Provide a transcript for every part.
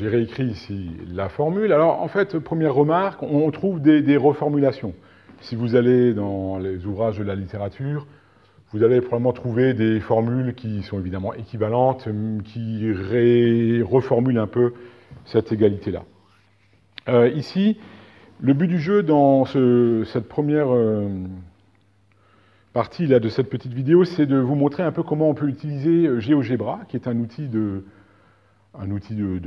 j'ai réécrit ici la formule. Alors, en fait, première remarque, on trouve des reformulations. Si vous allez dans les ouvrages de la littérature, vous allez probablement trouver des formules qui sont évidemment équivalentes, qui reformulent un peu cette égalité-là. Ici, le but du jeu dans cette première partie là, de cette petite vidéo, c'est de vous montrer un peu comment on peut utiliser GeoGebra, qui est un outil de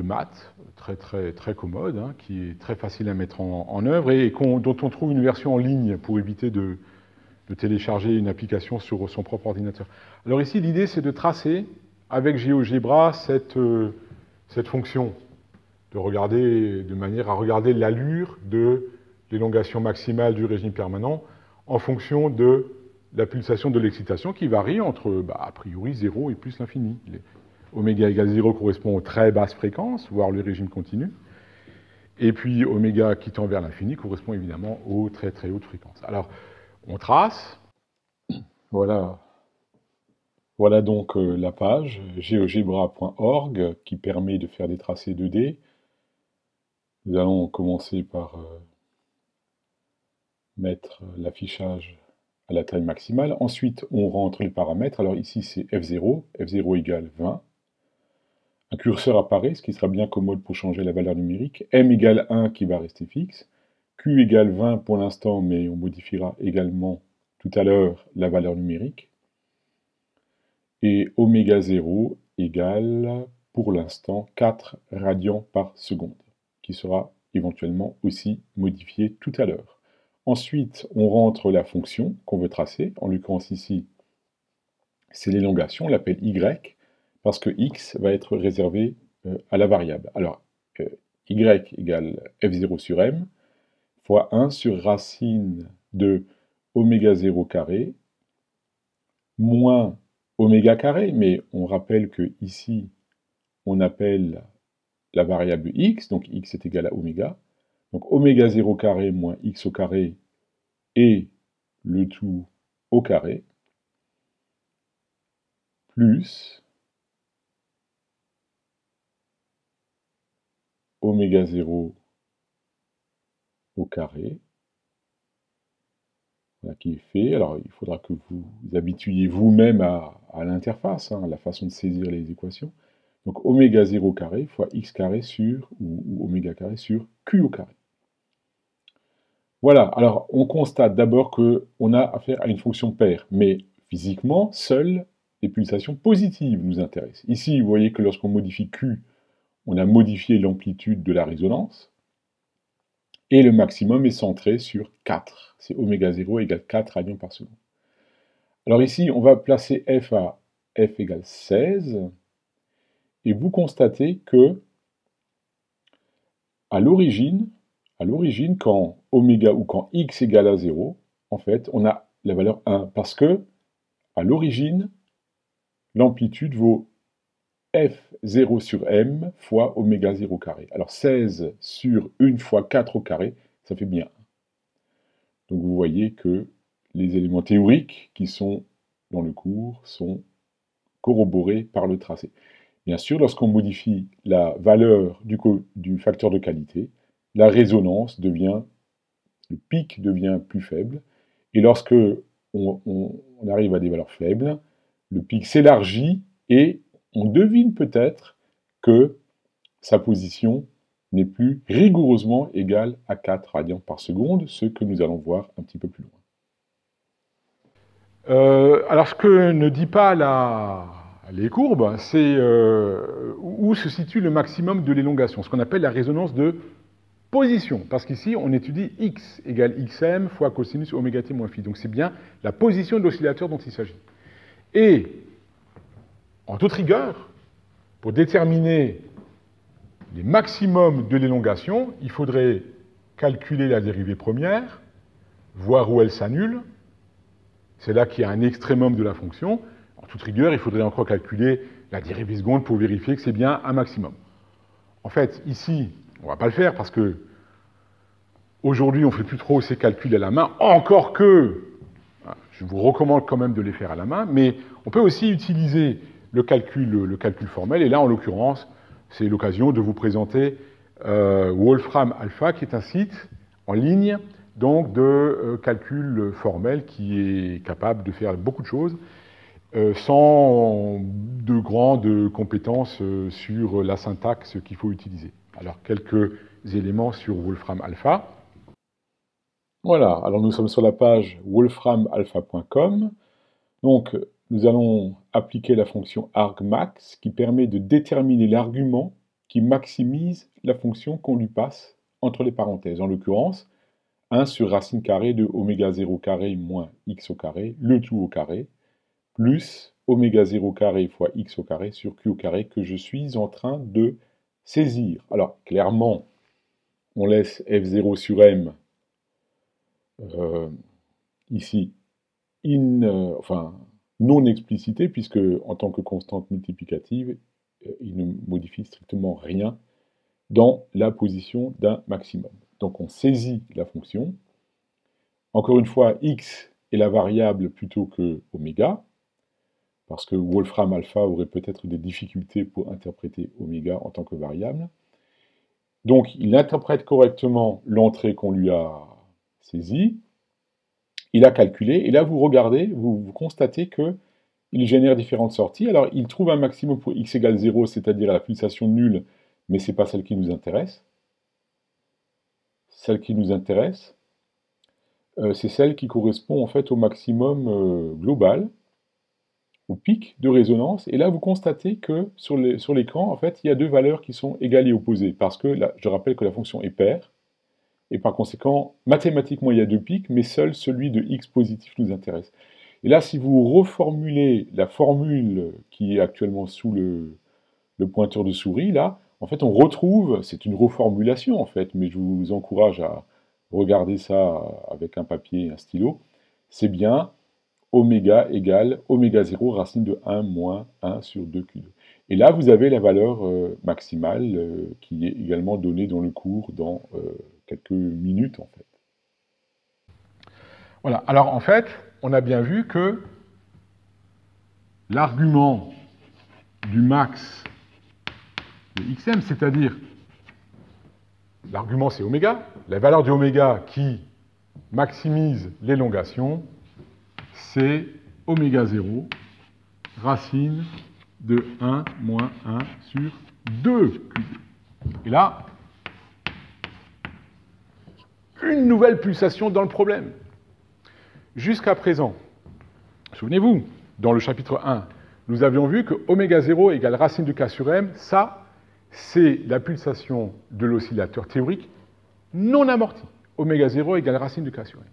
maths très commode, hein, qui est très facile à mettre en œuvre et dont on trouve une version en ligne pour éviter de télécharger une application sur son propre ordinateur. Alors ici, l'idée, c'est de tracer avec GeoGebra cette fonction, de manière à regarder l'allure de l'élongation maximale du régime permanent en fonction de la pulsation de l'excitation qui varie entre, a priori, 0 et plus l'infini. Oméga égale 0 correspond aux très basses fréquences, voire le régime continu. Et puis oméga qui tend vers l'infini correspond évidemment aux très hautes fréquences. Alors, on trace. Voilà donc la page geogebra.org qui permet de faire des tracés 2D. Nous allons commencer par mettre l'affichage à la taille maximale. Ensuite, on rentre les paramètres. Alors ici, c'est F0. F0 égale 20. Un curseur apparaît, ce qui sera bien commode pour changer la valeur numérique. M égale 1 qui va rester fixe. Q égale 20 pour l'instant, mais on modifiera également tout à l'heure la valeur numérique. Et oméga 0 égale, pour l'instant, 4 radians par seconde, qui sera éventuellement aussi modifié tout à l'heure. Ensuite, on rentre la fonction qu'on veut tracer. En l'occurrence ici, c'est l'élongation, on l'appelle Y, parce que X va être réservé à la variable. Alors, Y égale F0 sur M, fois 1 sur racine de oméga 0 carré, moins oméga carré, mais on rappelle que ici, on appelle la variable x, donc x est égal à oméga. Donc oméga 0 carré moins x au carré et le tout au carré, plus oméga 0 au carré, voilà qui est fait. Alors il faudra que vous habituiez vous-même à l'interface, à la façon de saisir les équations. Donc oméga 0 carré fois x carré sur, ou oméga carré sur q au carré. Voilà, alors on constate d'abord qu'on a affaire à une fonction paire, mais physiquement, seules les pulsations positives nous intéressent. Ici, vous voyez que lorsqu'on modifie q, on a modifié l'amplitude de la résonance, et le maximum est centré sur 4. C'est oméga 0 égale 4 radians par seconde. Alors ici, on va placer f à f égale 16, et vous constatez que, à l'origine, quand oméga ou quand x égale à 0, en fait, on a la valeur 1, parce que, à l'origine, l'amplitude vaut f0 sur m fois oméga 0 carré. Alors 16 sur 1 fois 4 au carré, ça fait bien 1. Donc vous voyez que les éléments théoriques qui sont dans le cours sont corroborés par le tracé. Bien sûr, lorsqu'on modifie la valeur du facteur de qualité, la résonance devient, le pic devient plus faible, et lorsque on arrive à des valeurs faibles, le pic s'élargit et on devine peut-être que sa position n'est plus rigoureusement égale à 4 radians par seconde, ce que nous allons voir un petit peu plus loin. Alors ce que ne dit pas les courbes, c'est où se situe le maximum de l'élongation, ce qu'on appelle la résonance de position, parce qu'ici on étudie x égale xm fois cosinus oméga t moins phi, donc c'est bien la position de l'oscillateur dont il s'agit. Et, en toute rigueur, pour déterminer les maximums de l'élongation, il faudrait calculer la dérivée première, voir où elle s'annule. C'est là qu'il y a un extrémum de la fonction. En toute rigueur, il faudrait encore calculer la dérivée seconde pour vérifier que c'est bien un maximum. En fait, ici, on ne va pas le faire parce que aujourd'hui, on ne fait plus trop ces calculs à la main, encore que, je vous recommande quand même de les faire à la main, mais on peut aussi utiliser le calcul formel, et là, en l'occurrence, c'est l'occasion de vous présenter Wolfram Alpha, qui est un site en ligne donc de calcul formel qui est capable de faire beaucoup de choses sans de grandes compétences sur la syntaxe qu'il faut utiliser. Alors, quelques éléments sur Wolfram Alpha. Voilà, alors nous sommes sur la page wolframalpha.com. Donc, nous allons appliquer la fonction argmax qui permet de déterminer l'argument qui maximise la fonction qu'on lui passe entre les parenthèses. En l'occurrence, 1 sur racine carrée de oméga 0 carré moins x au carré, le tout au carré, plus oméga 0 carré fois x au carré sur q au carré que je suis en train de saisir. Alors, clairement, on laisse f0 sur m ici non explicité, puisque en tant que constante multiplicative, il ne modifie strictement rien dans la position d'un maximum. Donc on saisit la fonction. Encore une fois, x est la variable plutôt que oméga, parce que Wolfram Alpha aurait peut-être des difficultés pour interpréter oméga en tant que variable. Donc il interprète correctement l'entrée qu'on lui a saisie, il a calculé, et là vous regardez, vous constatez qu'il génère différentes sorties. Alors il trouve un maximum pour x égale 0, c'est-à-dire la pulsation nulle, mais ce n'est pas celle qui nous intéresse. Celle qui nous intéresse, c'est celle qui correspond en fait au maximum global, au pic de résonance, et là vous constatez que sur l'écran, en fait, il y a deux valeurs qui sont égales et opposées, parce que là, je rappelle que la fonction est paire, et par conséquent, mathématiquement, il y a deux pics, mais seul celui de x positif nous intéresse. Et là, si vous reformulez la formule qui est actuellement sous le pointeur de souris, là, en fait, on retrouve, c'est une reformulation en fait, mais je vous encourage à regarder ça avec un papier et un stylo, c'est bien oméga égale oméga 0 racine de 1 moins 1 sur 2q2. Et là, vous avez la valeur maximale qui est également donnée dans le cours dans quelques minutes, en fait. Voilà, alors en fait, on a bien vu que l'argument du max de xm, c'est-à-dire l'argument c'est oméga, la valeur de oméga qui maximise l'élongation, c'est oméga 0 racine de 1 moins 1 sur 2q2. Et là, une nouvelle pulsation dans le problème. Jusqu'à présent, souvenez-vous, dans le chapitre 1, nous avions vu que oméga 0 égale racine de k sur m, ça, c'est la pulsation de l'oscillateur théorique non amorti. Oméga 0 égale racine de k sur m.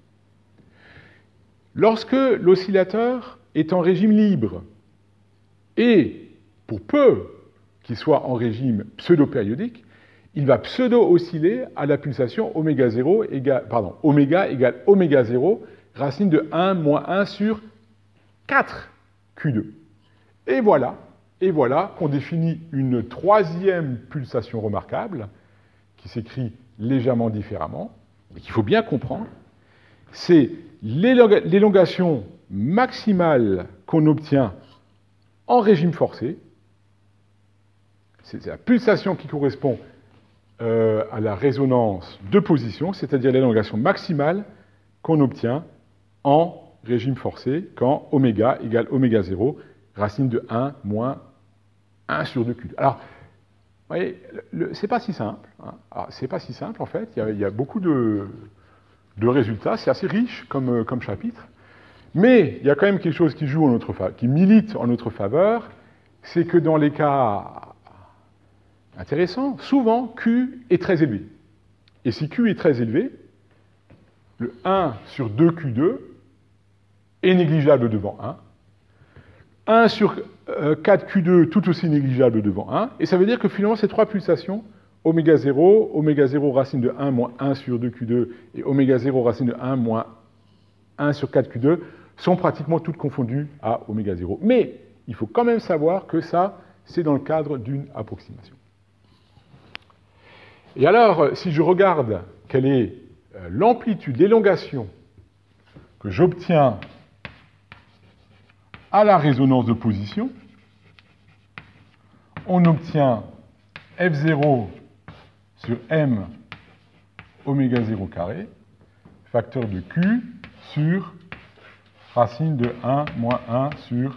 Lorsque l'oscillateur est en régime libre, et pour peu qu'il soit en régime pseudo-périodique, il va pseudo-osciller à la pulsation oméga égale oméga 0 racine de 1 moins 1 sur 4q2. Et voilà qu'on définit une troisième pulsation remarquable, qui s'écrit légèrement différemment, et qu'il faut bien comprendre, c'est l'élongation maximale qu'on obtient en régime forcé. C'est la pulsation qui correspond à la résonance de position, c'est-à-dire l'élongation maximale qu'on obtient en régime forcé quand oméga égale oméga 0, racine de 1 moins 1 sur 2q2. Alors, vous voyez, c'est pas si simple. Hein. C'est pas si simple, en fait. Il y a beaucoup de résultats. C'est assez riche comme chapitre. Mais il y a quand même quelque chose qui joue en notre faveur, qui milite en notre faveur, c'est que dans les cas intéressants, souvent, Q est très élevé. Et si Q est très élevé, le 1 sur 2Q2 est négligeable devant 1. 1 sur 4Q2 tout aussi négligeable devant 1. Et ça veut dire que finalement, ces trois pulsations, oméga 0 racine de 1 moins 1 sur 2Q2 et oméga 0 racine de 1 moins 1 sur 4Q2, sont pratiquement toutes confondues à oméga 0. Mais il faut quand même savoir que ça, c'est dans le cadre d'une approximation. Et alors, si je regarde quelle est l'amplitude, l'élongation que j'obtiens à la résonance de position, on obtient F0 sur M oméga 0 carré, facteur de Q sur racine de 1 moins 1 sur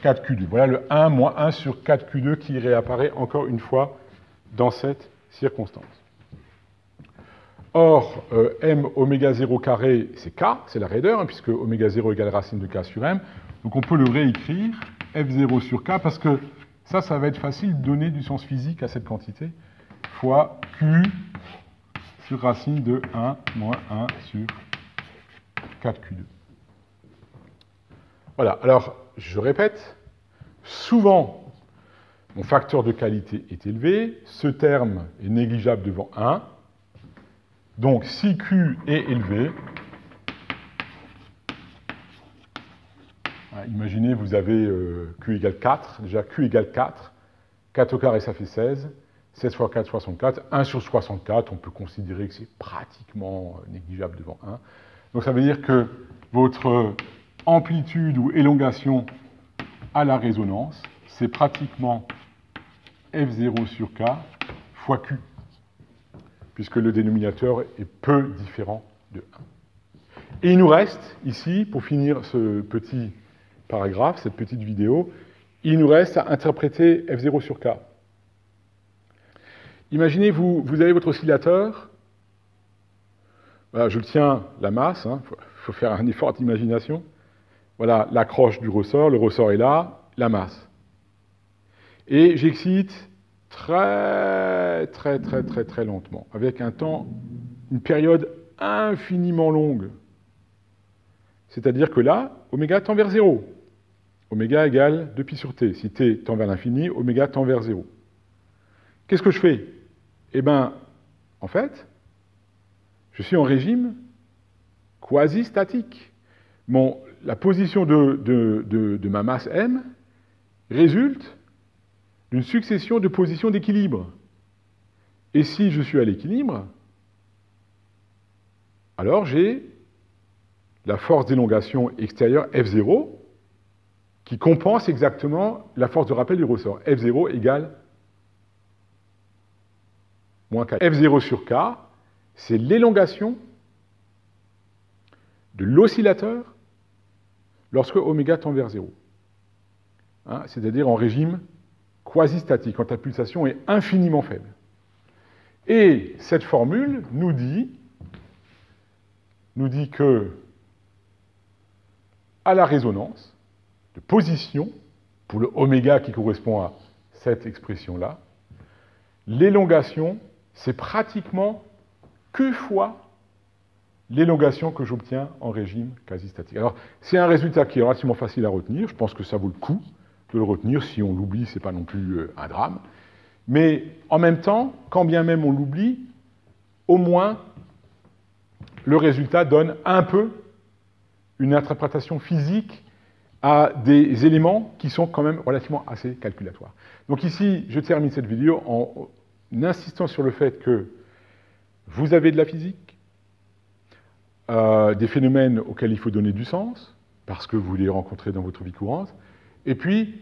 4Q2. Voilà le 1 moins 1 sur 4Q2 qui réapparaît encore une fois dans cette circonstance. Or, M oméga 0 carré, c'est K, c'est la raideur, hein, puisque oméga 0 égale racine de K sur M. Donc on peut le réécrire, F0 sur K, parce que ça va être facile de donner du sens physique à cette quantité, fois Q sur racine de 1 moins 1 sur 4Q2. Voilà, alors je répète, souvent mon facteur de qualité est élevé, ce terme est négligeable devant 1, donc si Q est élevé, imaginez vous avez Q égale 4, déjà Q égale 4, 4 au carré ça fait 16, 16 fois 4, 64, 1 sur 64, on peut considérer que c'est pratiquement négligeable devant 1. Donc ça veut dire que votre amplitude ou élongation à la résonance, c'est pratiquement F0 sur K fois Q, puisque le dénominateur est peu différent de 1. Et il nous reste ici, pour finir ce petit paragraphe, cette petite vidéo, il nous reste à interpréter F0 sur K. Imaginez, vous avez votre oscillateur, voilà, je tiens la masse, il faut faire un effort d'imagination. Voilà l'accroche du ressort, le ressort est là, la masse. Et j'excite très lentement, avec un temps, une période infiniment longue. C'est-à-dire que là, oméga tend vers 0. Oméga égale 2pi sur t. Si t tend vers l'infini, oméga tend vers 0. Qu'est-ce que je fais? Eh bien, en fait, je suis en régime quasi-statique. La position de ma masse M résulte d'une succession de positions d'équilibre. Et si je suis à l'équilibre, alors j'ai la force d'élongation extérieure F0 qui compense exactement la force de rappel du ressort. F0 égale moins K. F0 sur K, c'est l'élongation de l'oscillateur lorsque oméga tend vers 0. C'est-à-dire en régime quasi-statique, quand la pulsation est infiniment faible. Et cette formule nous dit que, à la résonance de position, pour le oméga qui correspond à cette expression-là, l'élongation, c'est pratiquement Q fois l'élongation que j'obtiens en régime quasi-statique. Alors, c'est un résultat qui est relativement facile à retenir. Je pense que ça vaut le coup de le retenir. Si on l'oublie, ce n'est pas non plus un drame. Mais en même temps, quand bien même on l'oublie, au moins, le résultat donne un peu une interprétation physique à des éléments qui sont quand même relativement assez calculatoires. Donc ici, je termine cette vidéo en insistant sur le fait que vous avez de la physique, des phénomènes auxquels il faut donner du sens, parce que vous les rencontrez dans votre vie courante, et puis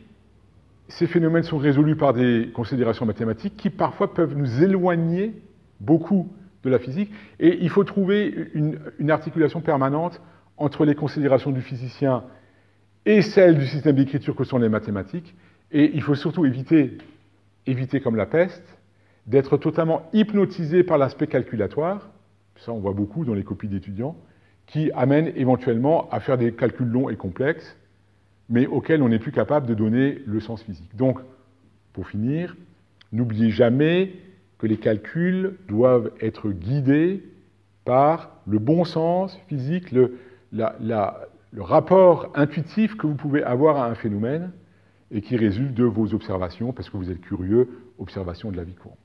ces phénomènes sont résolus par des considérations mathématiques qui parfois peuvent nous éloigner beaucoup de la physique, et il faut trouver une articulation permanente entre les considérations du physicien et celles du système d'écriture que sont les mathématiques, et il faut surtout éviter comme la peste, d'être totalement hypnotisé par l'aspect calculatoire, ça on voit beaucoup dans les copies d'étudiants, qui amènent éventuellement à faire des calculs longs et complexes, mais auxquels on n'est plus capable de donner le sens physique. Donc, pour finir, n'oubliez jamais que les calculs doivent être guidés par le bon sens physique, le rapport intuitif que vous pouvez avoir à un phénomène et qui résulte de vos observations, parce que vous êtes curieux, observation de la vie courante.